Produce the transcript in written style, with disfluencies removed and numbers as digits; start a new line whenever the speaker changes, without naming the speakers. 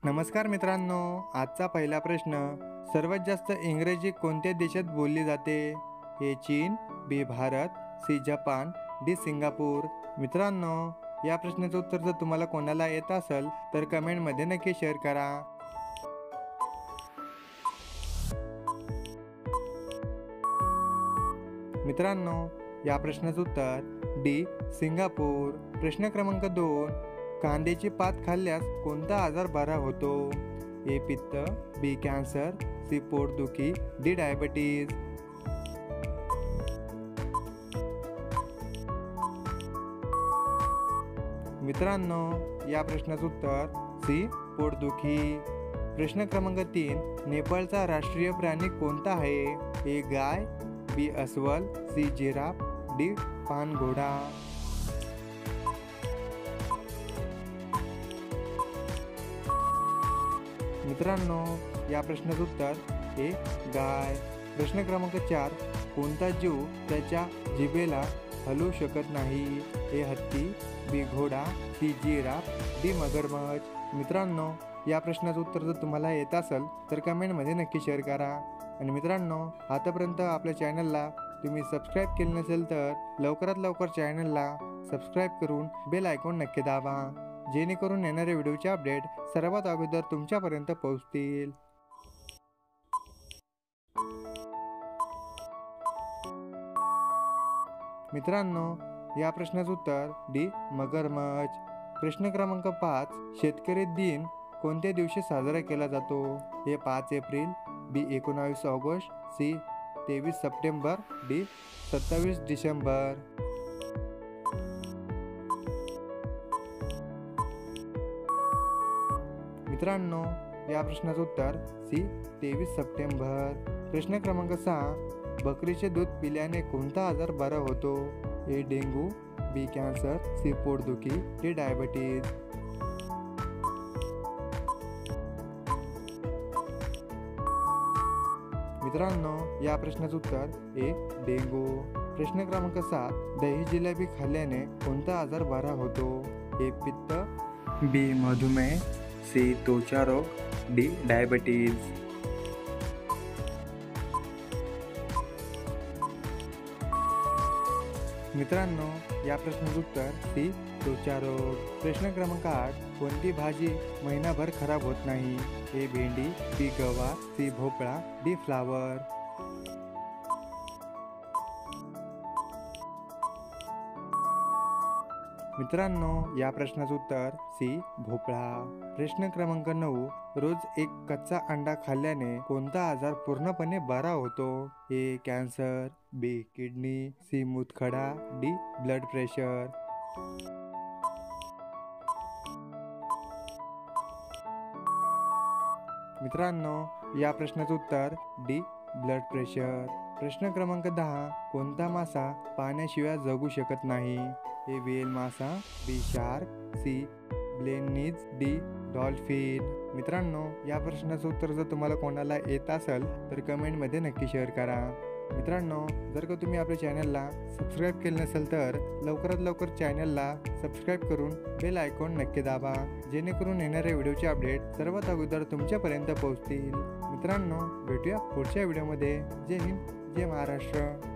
नमस्कार मित्रांनो, आजचा पहिला प्रश्न, सर्वात जास्त इंग्रजी कोणत्या देशात बोलली जाते? ए चीन, B Bharat, C Japan, D Singapore. मित्रांनो, या प्रश्नाचं उत्तर जर तुम्हाला कोणाला येत असेल तर कमेंटमध्ये नक्की शेअर करा. मित्रांनो, या प्रश्नाचं उत्तर डी सिंगापूर. प्रश्न क्रमांक 2, कांद्याची पात खाल्ल्यास कोणता आजार बरा होतो? ए पित्त, बी कॅन्सर, सी पोटदुखी, डी डायबिटीज. मित्रांनो, या प्रश्नाचं उत्तर सी पोटदुखी. प्रश्न क्रमांक 3, नेपाळचा राष्ट्रीय प्राणी कोणता आहे? ए गाय, बी अस्वल, सी जिराफ, डी पानघोडा. मित्रांनो, या प्रश्नाचं उत्तर ए गाय. प्रश्न क्रमांक 4, कोणता जीव त्याच्या जिभेला हलवू शकत नाही? ए हत्ती, बी घोडा, सी जिराफ, डी मगरमच्छ. मित्रांनो, या प्रश्नाचं उत्तर जर तुम्हाला येत असेल तर कमेंटमध्ये नक्की शेअर करा. आणि मित्रांनो, आतापर्यंत आपल्या चॅनलला तुम्ही सबस्क्राईब केले नसेल तर लवकरात लवकर चॅनलला सबस्क्राईब करून बेल आयकॉन नक्की दाबा, जेणेकरून येणारे व्हिडिओचे अपडेट सर्वात अगोदर तुमच्यापर्यंत पोहोचतील. मित्रांनो, या प्रश्नाचं उत्तर डी मगरमच्छ. प्रश्न क्रमांक 5, शेतकरी दिन कोणत्या दिवशी साजरा केला जातो? A 5 April, B 19 August, C 23 September, D 27 December. मित्रांनो, या प्रश्नाचं उत्तर सी 23 सप्टेंबर. प्रश्न क्रमांक 6, बकरीचे दूध पिल्याने कोणता आजार बरा होतो? ए डेंग्यू, बी कॅन्सर, सी पोटदुखी, डी डायबिटीज. मित्रांनो, या प्रश्नाचं उत्तर ए डेंग्यू. प्रश्न क्रमांक 7, दही जिलेबी खाल्ल्याने कोणता आजार बरा होतो? ए पित्त, बी मधुमेह, सी त्वचा रोग, डी डायबिटीज. मित्रांनो, या प्रश्नाचं उत्तर सी त्वचा रोग. प्रश्न क्रमांक 8, कोणती भाजी महिनाभर खराब होत नाही? ए भेंडी, बी गवार, सी भोपळा, डी फ्लावर. मित्रांनो, या प्रश्नाचं उत्तर सी भोपळा. प्रश्न क्रमांक 9, रोज एक कच्चा अंडा खाल्ल्याने कोणता आजार पूर्णपणे बरा होतो? A cancer, B kidney, C मूतखडा, डी ब्लड प्रेशर. मित्रांनो, या प्रश्नाचं उत्तर डी ब्लड प्रेशर. प्रश्न क्रमांक 10, कोणता मासा पाण्याशिवाय जगू शकत नाही? ए व्हेल मासा, बी शार्क, सी ब्लेनीज, डी डॉल्फिन. मित्रांनो, या प्रश्नाचं उत्तर जर तुम्हाला कोणाला येत असेल तर कमेंटमध्ये नक्की शेअर करा. मित्रांनो, जर का तुम्ही आपल्या चॅनलला सबस्क्राईब केलं नसेल तर लवकरात लवकर चॅनलला सबस्क्राईब करून बेल आयकॉन नक्की दाबा, जेणेकरून येणाऱ्या व्हिडिओचे अपडेट सर्वात अगोदर तुमच्यापर्यंत पोहोचतील. मित्रांनो, भेटूया पुढच्या व्हिडिओमध्ये. जय हिंद, जय महाराष्ट्र.